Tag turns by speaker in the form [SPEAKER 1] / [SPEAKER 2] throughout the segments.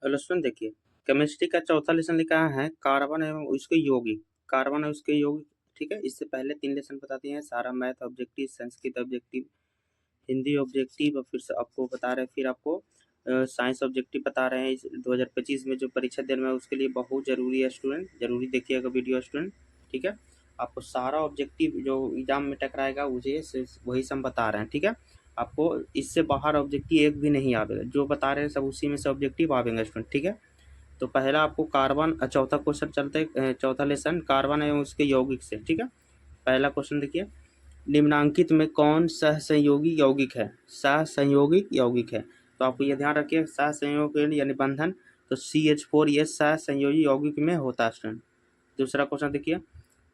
[SPEAKER 1] Hello student, देखिए chemistry का चौथा लेसन लिखा है कार्बन एवं उसके यौगिक। कार्बन और उसके यौगिक, ठीक है। इससे पहले 3 लेसन बताते हैं, सारा math objective, Sanskrit objective, Hindi objective, और फिर से आपको बता रहे हैं, फिर आपको साइंस ऑब्जेक्टिव बता रहे हैं। इस 2025 में जो परीक्षा देना है उसके लिए बहुत जरूरी है स्टूडेंट, जरूरी देखिएगा वीडियो स्टूडेंट, ठीक है। आपको सारा ऑब्जेक्टिव जो एग्जाम में टकराएगा वही सब बता रहे हैं, ठीक है। आपको इससे बाहर ऑब्जेक्टिव एक भी नहीं आवेगा, जो बता रहे हैं सब उसी में से ऑब्जेक्टिव आवेंगे स्टूडेंट, ठीक है। तो पहला आपको कार्बन, चौथा क्वेश्चन चलते चौथा लेसन कार्बन एवं उसके यौगिक से, ठीक है। पहला क्वेश्चन देखिए, निम्नांकित में कौन सहसंयोगी यौगिक है? सहसंयोगिक यौगिक है, तो आपको ये ध्यान रखिए, सहसंयोगी यानी बंधन, तो CH4 ये सहसंयोगी यौगिक में होता है स्टूडेंट। दूसरा क्वेश्चन देखिए,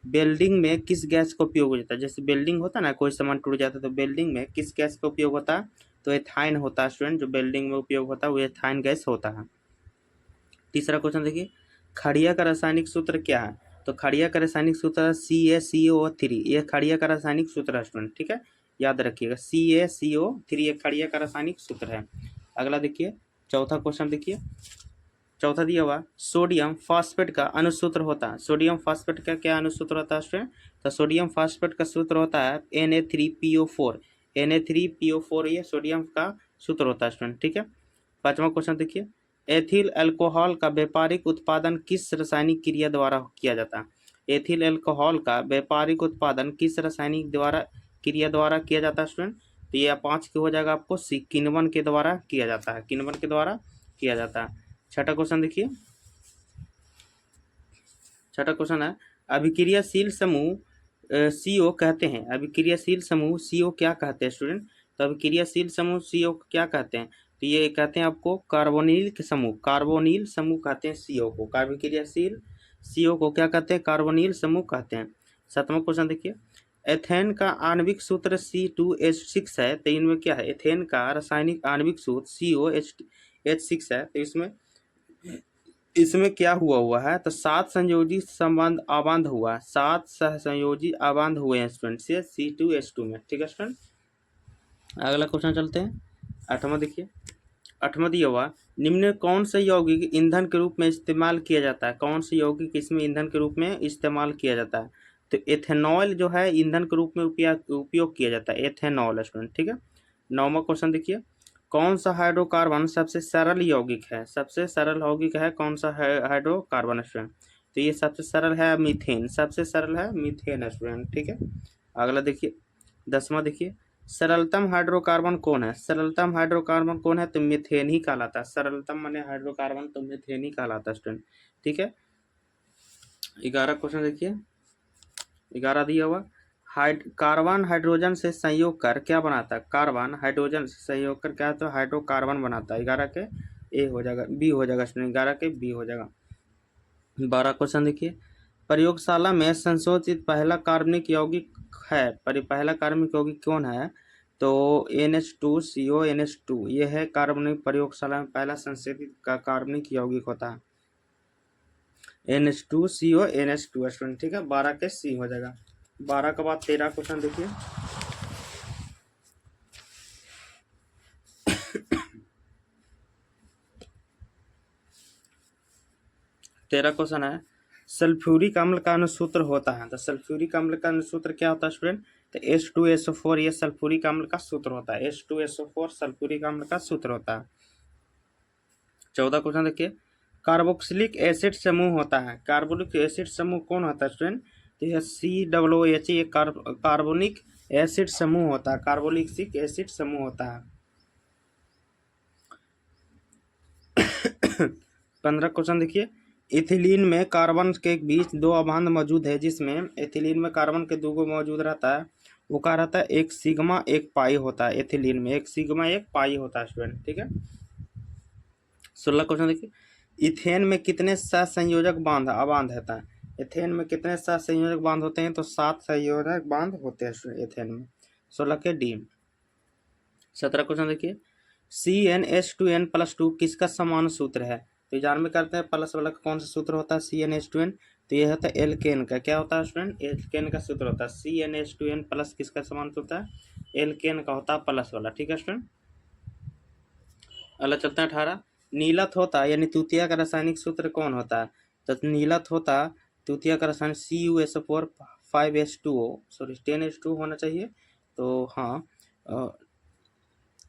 [SPEAKER 1] वेल्डिंग में किस गैस का उपयोग हो जाता है? जैसे वेल्डिंग होता है ना, कोई सामान टूट जाता है, तो वेल्डिंग में किस गैस का उपयोग होता है? तो एथाइन होता है स्टूडेंट, जो वेल्डिंग में उपयोग होता है वो एथाइन गैस होता है। तीसरा क्वेश्चन देखिए, खड़िया का रासायनिक सूत्र क्या है? तो खड़िया का रासायनिक सूत्र है CaCO3, ये खड़िया का रासायनिक सूत्र है स्टूडेंट, ठीक है, याद रखिएगा, CaCO3 ये खड़िया का रासायनिक सूत्र है। अगला देखिए, चौथा क्वेश्चन देखिए, चौथा दिया हुआ, सोडियम फास्फेट का अनुसूत्र होता है। सोडियम फास्फेट का क्या अनुसूत्र होता है स्टूडेंट? तो सोडियम फास्फेट का सूत्र होता है Na3PO4। Na3PO4 ये सोडियम का सूत्र होता है स्टूडेंट, ठीक है। पांचवा क्वेश्चन देखिए, एथिल अल्कोहल का व्यापारिक उत्पादन किस रासायनिक क्रिया द्वारा किया जाता है? एथिल अल्कोहल का व्यापारिक उत्पादन किस रासायनिक क्रिया द्वारा किया जाता है स्टूडेंट? तो ये 5 के हो जाएगा आपको, किण्वन के द्वारा किया जाता है, किण्वन के द्वारा किया जाता है। छठा क्वेश्चन देखिए, छठा क्वेश्चन है, अभिक्रियाशील समूह CO कहते हैं। अभिक्रियाशील समूह CO क्या कहते हैं स्टूडेंट? तो अभिक्रियाशील समूह CO क्या कहते हैं? तो ये कहते हैं आपको कार्बोनिल के समूह, कार्बोनिल समूह कहते हैं CO को। अभिक्रियाशील CO को क्या कहते हैं? कार्बोनिल समूह कहते हैं। सातवां क्वेश्चन देखिए, एथेन का आणविक सूत्र C2H6 है, तो इनमें क्या है? एथेन का रासायनिक आणविक सूत्र COH6 है, तो इसमें क्या हुआ है? तो 7 संयोजी संबंध आबंध हुआ, 7 सहसंयोजी आबंध हुए हैं स्टूडेंट से C2H2 में, ठीक है स्टूडेंट। अगला क्वेश्चन चलते हैं, आठवां देखिए, आठवां दिया हुआ, निम्न कौन से यौगिक ईंधन के रूप में इस्तेमाल किया जाता है? कौन से यौगिक इसमें ईंधन के रूप में इस्तेमाल किया जाता है? तो एथेनॉल जो है ईंधन के रूप में उपयोग किया जाता है, एथेनॉल स्टूडेंट, ठीक है। नौवां क्वेश्चन देखिए, कौन सा हाइड्रोकार्बन सबसे सरल यौगिक है? सबसे सरल यौगिक है कौन सा हाइड्रोकार्बन स्टूडेंट? तो ये सबसे सरल है मीथेन, सबसे सरल है मीथेन स्टूडेंट, ठीक है। अगला देखिए, 10वां देखिए, सरलतम हाइड्रोकार्बन कौन है? सरलतम हाइड्रोकार्बन कौन है? तो मीथेन ही कहलाता है, सरलतम माने हाइड्रोकार्बन तो मीथेन ही कहलाता है स्टूडेंट, ठीक है। 11 क्वेश्चन देखिए, 11 दिया हुआ, कार्बन हाइड्रोजन से संयोग कर क्या बनाता है? कार्बन हाइड्रोजन से संयोग कर क्या, तो हाइड्रोकार्बन बनाता है। 11 के ए हो जाएगा, बी हो जाएगा स्टूडेंट, 11 के बी हो जाएगा। 12 क्वेश्चन देखिए, प्रयोगशाला में संशोधित पहला कार्बनिक यौगिक है, पहला कार्बनिक यौगिक कौन है? तो NH2CO NH2 ये है कार्बनिक, प्रयोगशाला में पहला संशोधित का कार्बनिक यौगिक होता है NH2CO NH2 स्टूडेंट, ठीक है। 12 के सी हो जाएगा। 12 के बाद 13 क्वेश्चन देखिए, 13 क्वेश्चन है, सल्फ्यूरिक अम्ल का अनुसूत्र होता है। तो सल्फ्यूरिक अम्ल का अनुसूत्र क्या होता है स्टूडेंट? तो H2SO4 ये सल्फ्यूरिक अम्ल का सूत्र होता है, H2SO4 सल्फ्यूरिक अम्ल का सूत्र होता है। 14 क्वेश्चन देखिए, कार्बोक्सिलिक एसिड समूह होता है। कार्बोनिक एसिड समूह कौन होता है स्टूडेंट? तो यह COOH ये कार्बोनिक एसिड समूह होता है, कार्बोक्सिलिक एसिड समूह होता है। 15 क्वेश्चन देखिए, इथिलीन में कार्बन के बीच 2 अबांध मौजूद है, जिसमें एथिलीन में कार्बन के 2 मौजूद रहता है, वो क्या रहता है? एक सिग्मा एक पाई होता है। एथिलीन में एक सिग्मा एक पाई होता है स्टूडेंट, ठीक है। 16 क्वेश्चन देखिए, इथेन में कितने सहसंयोजक अबांध होता है? एथेन में कितने सहसंयोजक बांध होते हैं? तो 7 संयोजक बांध होते हैं एथेन में, 16 के डी। 17 क्वेश्चन देखिए, CnH2n+2 किसका समान सूत्र है? तो एग्जाम में करते हैं, प्लस वाला कौन सा सूत्र होता है? CnH2n, तो यह होता है एल्केन का, क्या होता है स्टूडेंट? एल्केन का सूत्र होता है। CnH2n प्लस किसका समान सूत्र है? एल्केन का होता है प्लस वाला, ठीक है स्टूडेंट। अगला चलते हैं 18, नीलत होता यानी तृतीया का रासायनिक सूत्र कौन होता है? तो नीलत होता तृतीया का रासायनिक CuSO4 5H2O, सॉरी 10H2 होना चाहिए। तो हाँ,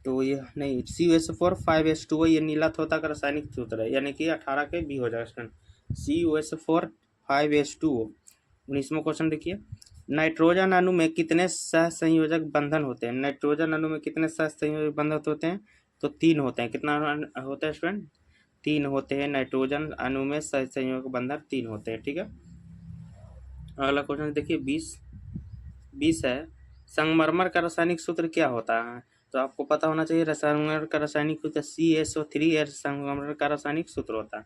[SPEAKER 1] तो ये नहीं, CuSO4 5H2O ये नीलत होता का रासायनिक सूत्र है, यानी कि 18 के बी हो जाएगा स्टूडेंट, CuSO4 5H2O। 19वां क्वेश्चन देखिए, नाइट्रोजन अणु में कितने सहसंयोजक बंधन होते हैं? नाइट्रोजन अणु में कितने सहसंयोजक बंधन होते हैं? तो 3 होते हैं। कितना होता है स्टूडेंट? 3 होते हैं। नाइट्रोजन अणु में सहसंयोजक बंधन 3 होते हैं, ठीक है। अगला क्वेश्चन देखिए 20 है, संगमरमर का रासायनिक सूत्र क्या होता है? तो आपको पता होना चाहिए, संगमरमर का रासायनिक सूत्र CaSO3 संगमरमर का रासायनिक सूत्र होता है।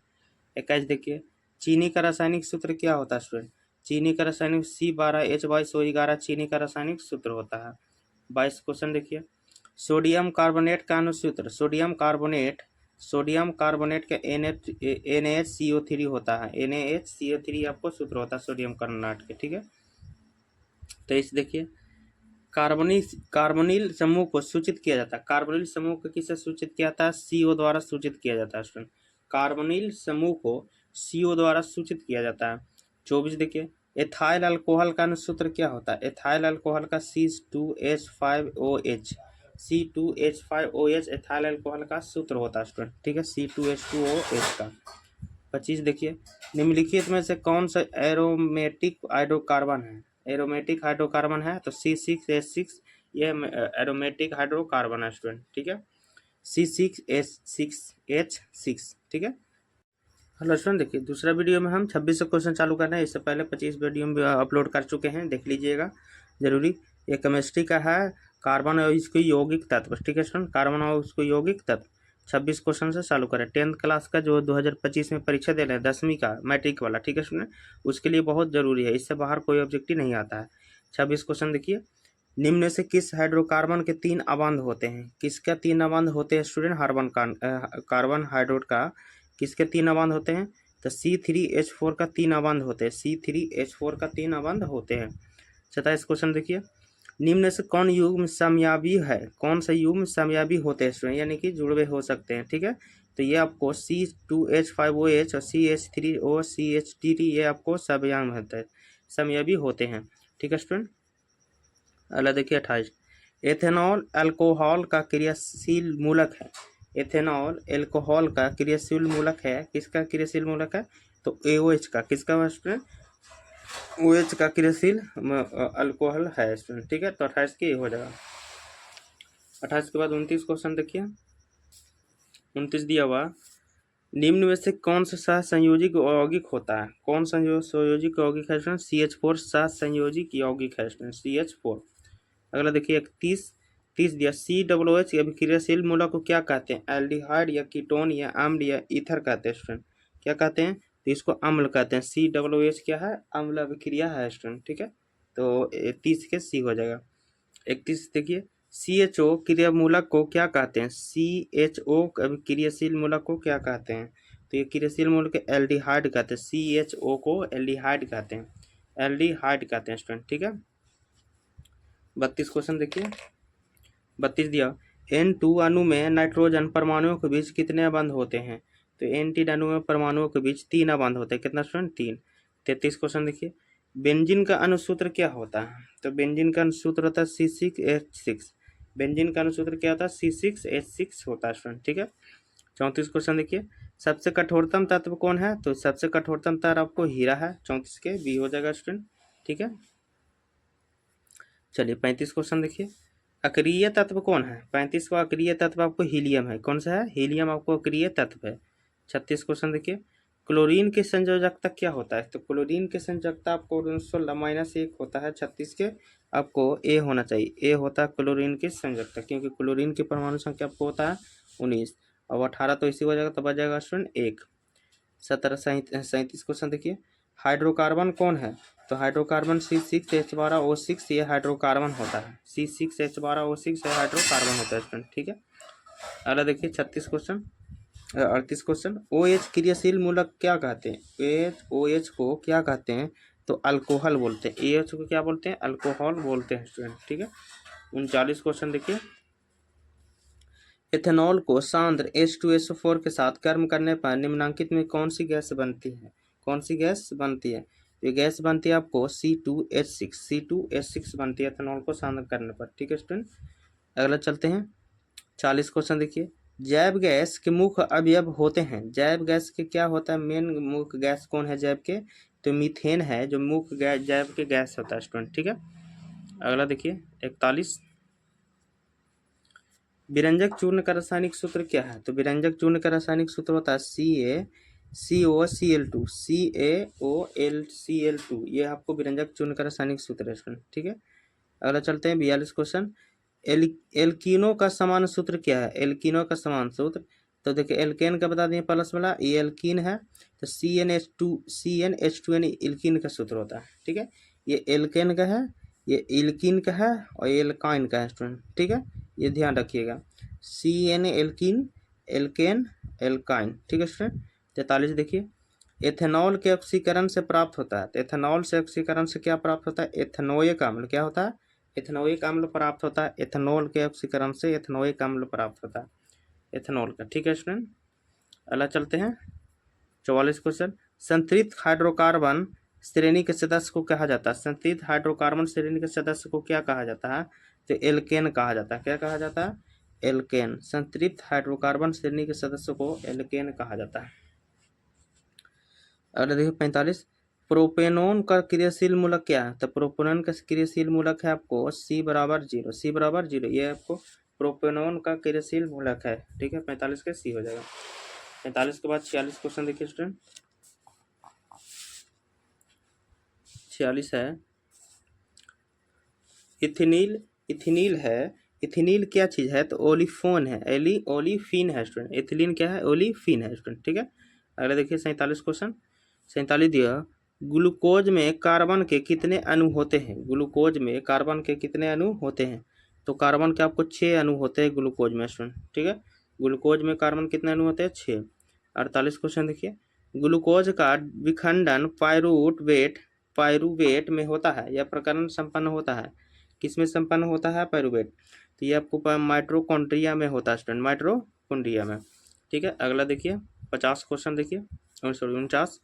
[SPEAKER 1] 21 देखिए, चीनी का रासायनिक सूत्र क्या होता है स्टूडेंट? चीनी का रासायनिक C12H22O11 चीनी का रासायनिक सूत्र होता है। 22 क्वेश्चन देखिए, सोडियम कार्बोनेट का अनुसूत्र, सोडियम कार्बोनेट का NaHCO3 होता है। NaHCO3 आपको सूत्र होता है सोडियम कार्बोनेट के, ठीक है। तो इस देखिए, कार्बोनिल समूह को सूचित किया जाता है। कार्बोनिल समूह को किससे सूचित किया जाता है? CO द्वारा सूचित किया जाता है स्टूडेंट। कार्बोनिल समूह को CO द्वारा सूचित किया जाता है। 24 देखिए, एथाइल अल्कोहल का अनुसूत्र क्या होता है? एथाइल अल्कोहल का C2H5OH, C2H5OH एथाइल अल्कोहल का सूत्र होता है स्टूडेंट, ठीक है, C2H2OH का। 25 देखिए, निम्नलिखित में से कौन सा एरोमेटिक हाइड्रोकार्बन है? एरोमेटिक हाइड्रोकार्बन है तो C6H6 ये एरोमेटिक हाइड्रोकार्बन है स्टूडेंट, ठीक है, C6H6, ठीक है। हेलो स्टूडेंट, देखिए दूसरा वीडियो में हम 26 से क्वेश्चन चालू कर रहे हैं। इससे पहले 25 वीडियो में अपलोड कर चुके हैं, देख लीजिएगा जरूरी। ये केमिस्ट्री का है, कार्बन और इसके यौगिक तत्व, ठीक है स्टूडेंट, कार्बन और उसको यौगिक तत्व। 26 क्वेश्चन से चालू करें। 10th क्लास का जो 2025 में परीक्षा दे रहे हैं, 10वीं का मैट्रिक वाला, ठीक है स्टूडेंट, उसके लिए बहुत जरूरी है, इससे बाहर कोई ऑब्जेक्टिव नहीं आता है। 26 क्वेश्चन देखिए, निम्न से किस हाइड्रोकार्बन के 3 अबंध होते हैं? किसका 3 अबंध होते हैं स्टूडेंट? कार्बन हाइड्रोट का किसके 3 अबंध होते हैं? तो C3H4 का 3 अबंध होते हैं, C3H4 का 3 अबंध होते हैं। 27 क्वेश्चन देखिए, निम्न से कौन युग्म समयाबी है? कौन सा युग्म समयाबी होते हैं स्टूडेंट, यानी कि जुड़वे हो सकते हैं, ठीक है। तो ये आपको C2H5OH और CH3OCH3 ये आपको समयाबी होते हैं, ठीक है स्टूडेंट। अगला देखिए 28, एथेनॉल अल्कोहल का क्रियाशील मूलक है। एथेनॉल अल्कोहल का क्रियाशील मूलक है, किसका क्रियाशील मूलक है? तो AOH का, किसका स्टूडेंट? OH का क्रियाशील अल्कोहल है स्टूडेंट, ठीक है। तो 28 के हो जाएगा। 28 के बाद 29 क्वेश्चन देखिए, 29 दिया हुआ, निम्न में से कौन सा सहसंयोजिक यौगिक होता है? कौन सा संयोजिक यौगिक है स्टूडेंट? CH4 सहसंयोजिक यौगिक है स्टूडेंट, CH4। अगला देखिए 30 दिया, COOH अभिक्रियाशील मूलक को क्या कहते हैं? एल्डिहाइड या कीटोन या अम्ल या ईथर कहते हैं स्टूडेंट, क्या कहते हैं? तो इसको अम्ल कहते हैं। COOH क्या है? अम्ल अभिक्रिया है स्टूडेंट, ठीक है। तो 30 के C हो जाएगा। 31 देखिए, CHO क्रिया मूलक को क्या कहते हैं? CHO क्रियाशील मूलक को क्या कहते हैं? तो ये क्रियाशील मूलक एल्डिहाइड कहते हैं, CHO को एल्डिहाइड कहते हैं, एल्डिहाइड कहते हैं स्टूडेंट, ठीक है। 32 क्वेश्चन देखिए, 32 दिया, N2 अणु में नाइट्रोजन परमाणुओं के बीच कितने अबंध होते हैं? तो N3 अणु में परमाणुओं के बीच 3 अबंध होते हैं, कितना स्टूडेंट? 3। 33 क्वेश्चन देखिए, बेंजीन का अनुसूत्र क्या होता है? तो बेंजीन का अनुसूत्र होता है C6H6। बेंजीन का अनुसूत्र क्या होता है? C6H6 होता है स्टूडेंट, ठीक है। 34 क्वेश्चन देखिए, सबसे कठोरतम तत्व कौन है? तो सबसे कठोरतम तत्व आपको हीरा है, 34 के B हो जाएगा स्टूडेंट, ठीक है। चलिए 35 क्वेश्चन देखिए, अक्रिय तत्व कौन है? 35वां अक्रिय तत्व आपको हीलियम है। कौन सा है? हीलियम आपको अक्रिय तत्व है। 36 क्वेश्चन देखिए, क्लोरीन की संयोजकता क्या होता है? तो क्लोरीन की संयोजकता आपको -1 होता है, 36 के आपको A होना चाहिए, A होता है क्लोरीन की संयोजकता, क्योंकि क्लोरीन की परमाणु संख्या आपको होता है 19 और 18 तो इसी हो जाएगा, तो बच जाएगा स्टूडेंट 1। 37 क्वेश्चन देखिए, हाइड्रोकार्बन कौन है? तो हाइड्रोकार्बन C6H12O6 ये हाइड्रोकार्बन होता है, C6H12O6 ये हाइड्रोकार्बन होता है स्टूडेंट, ठीक है। अगला देखिए 38 क्वेश्चन, OH क्रियाशील मूलक क्या कहते हैं? OH को क्या कहते हैं? तो अल्कोहल बोलते हैं। AH को क्या बोलते हैं? अल्कोहल बोलते हैं स्टूडेंट, ठीक है। 39 क्वेश्चन देखिए, इथेनॉल को सांद्र H2SO4 के साथ गर्म करने पर निम्नलिखित में कौन सी गैस बनती है? कौन सी गैस बनती है? ये गैस बनती है आपको C2H6 बनती है इथेनॉल को सांद्र करने पर। ठीक है स्टूडेंट, अगला चलते हैं 40 क्वेश्चन देखिए। जैव गैस के मुख्य अवयव होते हैं। जैव गैस के क्या होता है? मेन मुख्य गैस कौन है जैव के? तो मीथेन है जो मुख्य गैस जैव के गैस होता है स्टूडेंट। ठीक है, अगला देखिए 41। विरंजक चूर्ण का रासायनिक सूत्र क्या है? तो विरंजक चूर्ण का रासायनिक सूत्र होता है CaCO CL2 ये आपको विरंजक चूर्ण का रासायनिक सूत्र है स्टूडेंट। ठीक है, अगला चलते हैं 42 क्वेश्चन। एल्कीनो का समान सूत्र क्या है? एल्कीनो का समान सूत्र तो देखिए एल्केन का बता दें प्लस वाला, ये एल्कीन है तो CnH2n एल्कीन का सूत्र होता है। ठीक है, ये एल्केन का है, ये एल्कीन का है और ये एल्काइन का है स्टूडेंट। ठीक है, ये ध्यान रखिएगा, CN एल्कीन, एल्केन, एल्काइन। ठीक है स्टूडेंट, 43 देखिए। एथेनॉल के ऑक्सीकरण से प्राप्त होता है। तो एथेनॉल से ऑक्सीकरण से क्या प्राप्त होता है? एथेनोइक अम्ल। क्या होता है? एथेनोइक अम्ल प्राप्त होता है। एथेनॉल के ऑक्सीकरण से एथेनोइक अम्ल प्राप्त होता है एथेनॉल का। ठीक है स्टूडेंट, अगला चलते हैं 44 क्वेश्चन। संतृप्त हाइड्रोकार्बन श्रेणी के सदस्य को कहा जाता है। संतृप्त हाइड्रोकार्बन श्रेणी के सदस्य को क्या कहा जाता है? तो एल्केन कहा जाता है। क्या कहा जाता है? एल्केन। संतृप्त हाइड्रोकार्बन श्रेणी के सदस्य को एल्केन कहा जाता है। अगला देखिए 45। प्रोपेनोन का क्रियाशील मूलक क्या है? तो प्रोपेनोन का क्रियाशील मूलक है आपको C =0। ये आपको प्रोपेनोन का क्रियाशील मूलक है। ठीक है, 45 का C हो जाएगा। 45 के बाद 46 क्वेश्चन देखिए स्टूडेंट। 46 है इथिनील है। इथिनील क्या चीज है? तो ओलिफोन है, ओलिफिन है स्टूडेंट। इथिलीन क्या है? ओलिफिन है स्टूडेंट। ठीक है, अगला देखिए 47 क्वेश्चन। 47 दिया, ग्लूकोज में कार्बन के कितने अणु होते हैं? ग्लूकोज में कार्बन के कितने अणु होते हैं? तो कार्बन के आपको 6 अणु होते हैं ग्लूकोज में स्टूडेंट। ठीक है, ग्लूकोज में कार्बन कितने अणु होते हैं? 6। 48 क्वेश्चन देखिए, ग्लूकोज का विखंडन पायरुवेट में होता है या प्रकरण संपन्न होता है? किसमें संपन्न होता है? पायरुवेट। तो ये आपको माइटोकॉन्ड्रिया में होता है स्टूडेंट, माइटोकॉन्ड्रिया में। ठीक है, अगला देखिए 50 क्वेश्चन देखिए, सॉरी 49।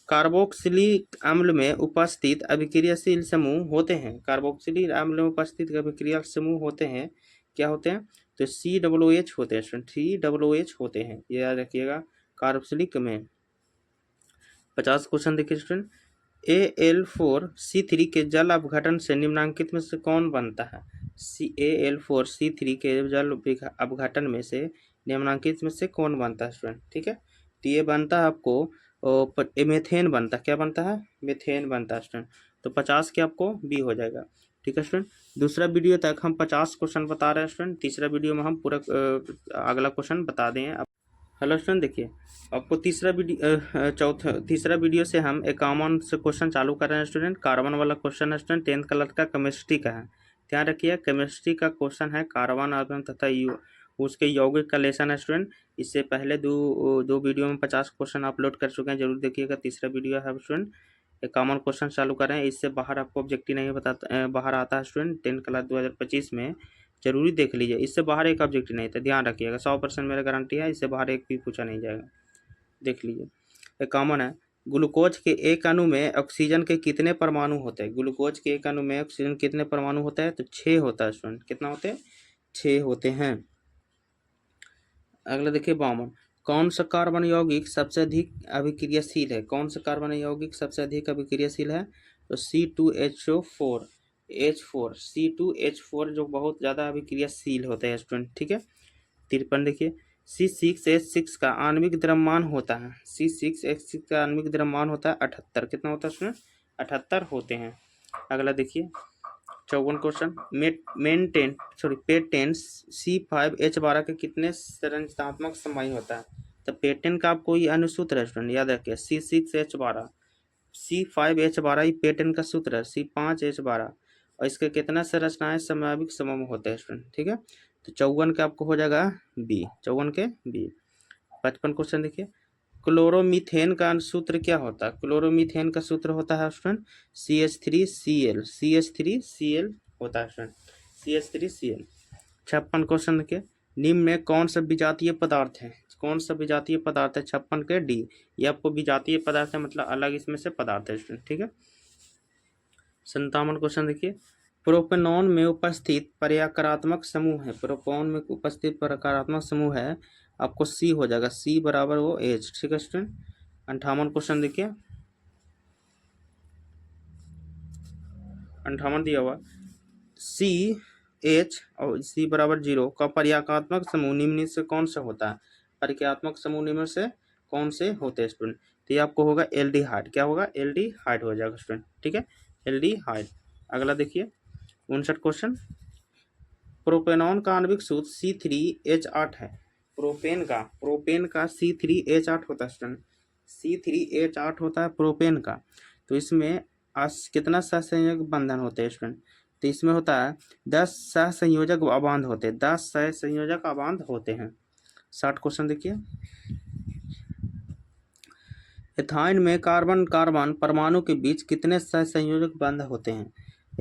[SPEAKER 1] कार्बोक्सिलिक अम्ल में उपस्थित अभिक्रियाशील समूह होते हैं। कार्बोक्सिलिक अम्ल में उपस्थित अभिक्रियाशील समूह होते हैं, क्या होते हैं? तो COOH होते हैं स्टूडेंट, COOH होते हैं, ये याद रखिएगा कार्बोक्सिलिक में। 50 क्वेश्चन देखिए स्टूडेंट। Al4C3 के जल अपघटन से निम्नलिखित में से कौन बनता है? Al4C3 के जल अपघटन में से निम्नलिखित में से कौन बनता है स्टूडेंट? ठीक है, तो ये बनता है आपको मेथेन बनता है। क्या बनता है? मेथेन बनता है स्टूडेंट। तो 50 के आपको B हो जाएगा। ठीक है स्टूडेंट, दूसरा वीडियो तक हम 50 क्वेश्चन बता रहे हैं स्टूडेंट, तीसरा वीडियो में हम पूरा अगला क्वेश्चन बता दें। हेलो स्टूडेंट, देखिए आपको तीसरा वीडियो से हम एक कॉमन से क्वेश्चन चालू कर रहे हैं स्टूडेंट। कार्बन वाला क्वेश्चन है स्टूडेंट, 10th क्लास का केमिस्ट्री का है। ध्यान रखिए, केमिस्ट्री का क्वेश्चन है कार्बन आर्गन तथा उसके यौगिक का लेसन है स्टूडेंट। इससे पहले दो वीडियो में 50 क्वेश्चन अपलोड कर चुके हैं, जरूर देखिएगा। तीसरा वीडियो है स्टूडेंट, एक कॉमन क्वेश्चन चालू कर रहे हैं। इससे बाहर आपको ऑब्जेक्टिव नहीं बाहर आता है स्टूडेंट 10th क्लास 2025 में, जरूरी देख लीजिए। इससे बाहर एक ऑब्जेक्टिव नहीं था, ध्यान रखिएगा, 100% मेरा गारंटी है, इससे बाहर एक भी पूछा नहीं जाएगा, देख लीजिए। एक कॉमन है, ग्लूकोज के एक अणु में ऑक्सीजन के कितने परमाणु होते हैं? ग्लूकोज के एक अणु में ऑक्सीजन कितने परमाणु होता है? तो 6 होता है स्टूडेंट। कितना होते हैं? 6 होते हैं। अगला देखिए 52। कौन सा कार्बन यौगिक सबसे अधिक अभिक्रियाशील है? कौन सा कार्बन यौगिक सबसे अधिक अभिक्रियाशील है? तो C2H4 जो बहुत ज़्यादा अभिक्रियाशील होते हैं स्टूडेंट। ठीक है, 53 देखिए, C6H6 का आणविक द्रव्यमान होता है। C6H6 का आणविक द्रव्यमान होता है 78। कितना होता है स्टूडेंट? 78 होते हैं। अगला देखिए 54 क्वेश्चन। पेटेंट C5H12 के कितने संरचनात्मक समवायी होता है? तो पेटेंट का आपको ये अनुसूत्र है स्टूडेंट, याद रखिए, C6H12 C5H12 पेटेंट का सूत्र है, C5H12 और इसके कितना संरचनाएं समवायिक समूह होते हैं स्टूडेंट। ठीक है, तो 54 का आपको हो जाएगा B, 54 के B। 55 क्वेश्चन देखिए, क्लोरोमीथेन का सूत्र क्या होता है? क्लोरोमीथेन का सूत्र होता है स्टूडेंट CH3Cl होता है स्टूडेंट, CH3Cl। 56 क्वेश्चन देखिए, निम्न में कौन सा विजातीय पदार्थ है? कौन सा विजातीय पदार्थ है? 56 के डी। ये आपको विजातीय पदार्थ है मतलब अलग इसमें से पदार्थ है स्टूडेंट, ठीक है। 57 क्वेश्चन देखिए, प्रोपेनॉन में उपस्थित पर्याकारात्मक समूह है। प्रोपेनॉन में उपस्थित पर्याकारात्मक समूह है, आपको सी हो जाएगा, सी बराबर वो एच, ठीक है स्टूडेंट। 58 क्वेश्चन देखिए, 58 दिया हुआ, सी एच और सी बराबर 0 का पर्याकात्मक समूह निम्न से कौन सा होता है? पर्याकात्मक समूह निम्न से कौन से होते हैं स्टूडेंट? तो ये आपको होगा एल्डिहाइड। क्या होगा? एल्डिहाइड हो जाएगा स्टूडेंट, ठीक है, एल्डिहाइड। अगला देखिए 59 क्वेश्चन, प्रोपेनॉन का आणविक सूत्र C3H8 है। प्रोपेन का C3H8 होता है स्टूडेंट, C3H8 होता है प्रोपेन का। तो इसमें कितना सहसंयोजक बंधन होते हैं स्टूडेंट? तो इसमें होता है 10 सहसंयोजक अबांध होते हैं, 10 सहसंयोजक अबांध होते हैं। 60 क्वेश्चन देखिए, एथाइन में कार्बन कार्बन परमाणु के बीच कितने सहसंयोजक बंध होते हैं?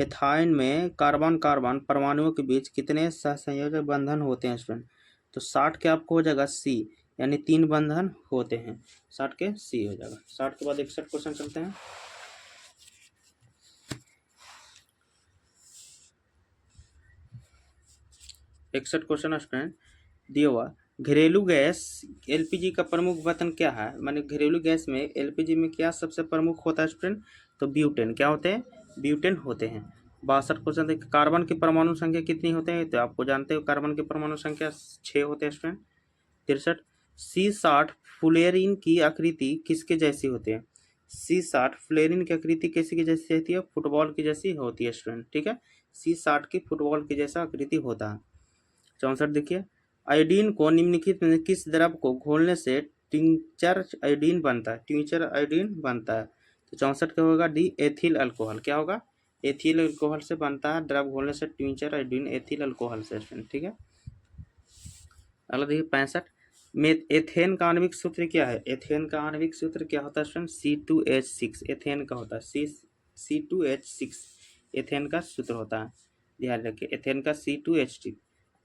[SPEAKER 1] एथाइन में कार्बन कार्बन परमाणुओं के बीच कितने सहसंयोजक बंधन होते हैं स्टूडेंट? तो 60 के आपको हो जाएगा सी, यानी 3 बंधन होते हैं। 60 के सी हो जाएगा। 60 के बाद 61 क्वेश्चन चलते हैं। 61 क्वेश्चन स्टूडेंट दिया हुआ, घरेलू गैस एलपीजी का प्रमुख बर्तन क्या है? माने घरेलू गैस में एलपीजी में क्या सबसे प्रमुख होता है स्टूडेंट? तो ब्यूटेन। क्या होते हैं? ब्यूटेन होते हैं। 62 क्वेश्चन देखिए, कार्बन की परमाणु संख्या कितनी होते हैं? तो आपको जानते हो कार्बन की परमाणु संख्या 6 होते हैं स्टूडेंट। 63, C60 फ्लोरीन की आकृति किसके जैसी होती है? C60 फ्लोरीन की आकृति किसी की जैसी होती है? फुटबॉल की जैसी होती है स्टूडेंट, ठीक है। C60 की फुटबॉल की जैसा आकृति होता है। 64 देखिए, आयोडीन को निम्नलिखित में किस द्रव को घोलने से टिंचर आयोडीन बनता है? टिंचर आयोडीन बनता है। तो 64 का होगा डी, एथिल अल्कोहल। क्या होगा? एथिल अल्कोहल से बनता है, द्रव घोलने से टिंचर आयोडीन एथिल अल्कोहल से, ठीक है। अगला देखिए 65 में, एथेन का आणविक सूत्र क्या है? एथेन का आणविक सूत्र क्या होता है स्टूडेंट? C2H6 एथेन का होता है, C2H6 एथेन का सूत्र होता है, ध्यान रखिए, एथेन का C2H6।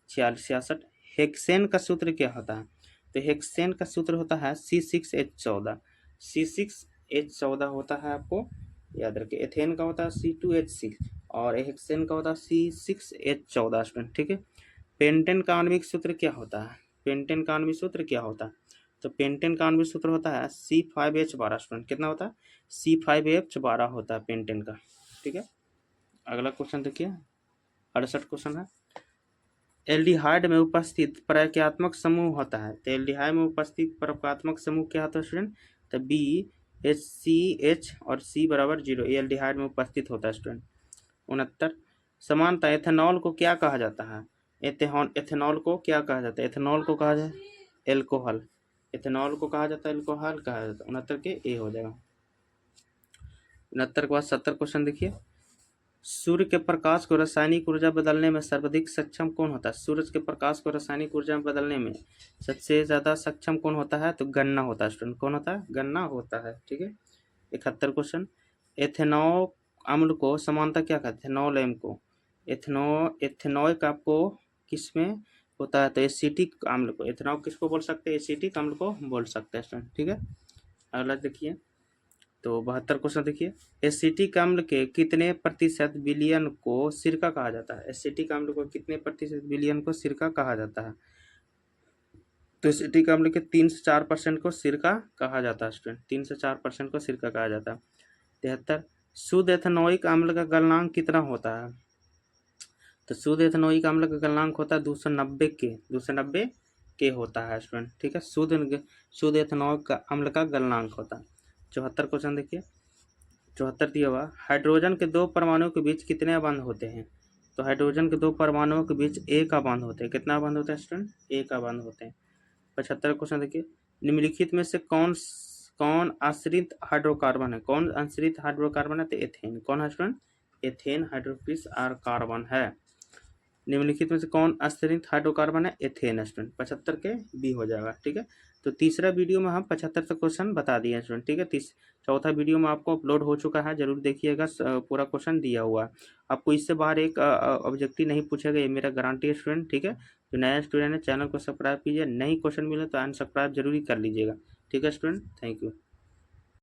[SPEAKER 1] 66 हेक्सेन का सूत्र क्या होता है? तो हेक्सेन का सूत्र होता है C6H14, C6H14 होता है, आपको याद रखिए। एथेन का होता है C2H6 और हेक्सेन का होता है C6H14 स्टूडेंट, ठीक है। पेंटेन का आणविक सूत्र क्या होता है? पेंटेन का आणविक सूत्र क्या होता है? तो पेंटेन का आणविक सूत्र होता है C5H12 स्टूडेंट। कितना होता है? C5H12 होता है पेंटेन का, ठीक है। अगला क्वेश्चन देखिए 68 क्वेश्चन है, एल्डिहाइड में उपस्थित प्रक्रियात्मक समूह होता है। तो एल्डिहाइड में उपस्थित प्रक्रियात्मक समूह क्या होता है स्टूडेंट? तो BHCH और C बराबर 0 एल्डिहाइड में उपस्थित होता है स्टूडेंट। 69 समानता एथेनॉल को क्या कहा जाता है? एथेनॉल को क्या कहा जाता है? एथेनॉल को कहा जाता है एल्कोहल। एथेनॉल को कहा जाता है एल्कोहल कहा जाता है। 69 के ए हो जाएगा। 69 के बाद 70 क्वेश्चन देखिए, सूर्य के प्रकाश को रासायनिक ऊर्जा बदलने में सर्वाधिक सक्षम कौन होता है? सूरज के प्रकाश को रासायनिक ऊर्जा में बदलने में सबसे ज्यादा सक्षम कौन होता है? तो गन्ना होता है स्टूडेंट। कौन होता है? गन्ना होता है, ठीक है। 71 क्वेश्चन, एथेनॉल अम्ल को समानता क्या कहते हैं? एथेनॉल को एथेनॉइक आपको किसमें होता है? तो एसिटिक अम्ल को। एथेनॉल किसको बोल सकते हैं? एसिटिक अम्ल को बोल सकते हैं स्टूडेंट, ठीक है। अगला देखिए, तो 72 क्वेश्चन देखिए, एसिटिक अम्ल के कितने प्रतिशत विलयन को सिरका कहा जाता है? एसिटिक अम्ल को कितने प्रतिशत विलयन को सिरका कहा जाता है? तो एसिटिक अम्ल के 3 से 4% को सिरका कहा जाता है स्टूडेंट, 3 से 4% को सिरका कहा जाता है। 73 शुद्ध एथेनोइक अम्ल का गलनांक कितना होता है? तो शुद्ध एथेनोइक अम्ल का गलनांक होता है 290 के होता है स्टूडेंट, ठीक है। शुद्ध एथेनोइक अम्ल का गलनांक होता है। 74 क्वेश्चन देखिए, 74 दिया हुआ, हाइड्रोजन के 2 परमाणुओं के बीच कितने बंध होते हैं? तो हाइड्रोजन के 2 परमाणुओं के बीच ए का बंध होते हैं। कितना बंध होता है स्टूडेंट? ए का बंध होते हैं। 75 क्वेश्चन देखिए, निम्नलिखित में से कौन आश्रित हाइड्रोकार्बन है? कौन आश्रित हाइड्रोकार्बन है? तो एथेन। कौन है स्टूडेंट? एथेन हाइड्रोक्सिस कार्बन है। निम्नलिखित में से कौन आश्रित हाइड्रोकार्बन है? Ethane student. 75 के बी हो जाएगा, ठीक है। तो तीसरा वीडियो में हम 75 तक क्वेश्चन बता दिए स्टूडेंट, ठीक है। चौथा वीडियो में आपको अपलोड हो चुका है, जरूर देखिएगा, पूरा क्वेश्चन दिया हुआ है। आपको इससे बाहर एक ऑब्जेक्टिव नहीं पूछेगा, ये मेरा गारंटी है स्टूडेंट, ठीक है। जो नया स्टूडेंट है चैनल को सब्सक्राइब कीजिए, नहीं क्वेश्चन मिले तो अनसब्सक्राइब जरूरी कर लीजिएगा। ठीक है स्टूडेंट, थैंक यू।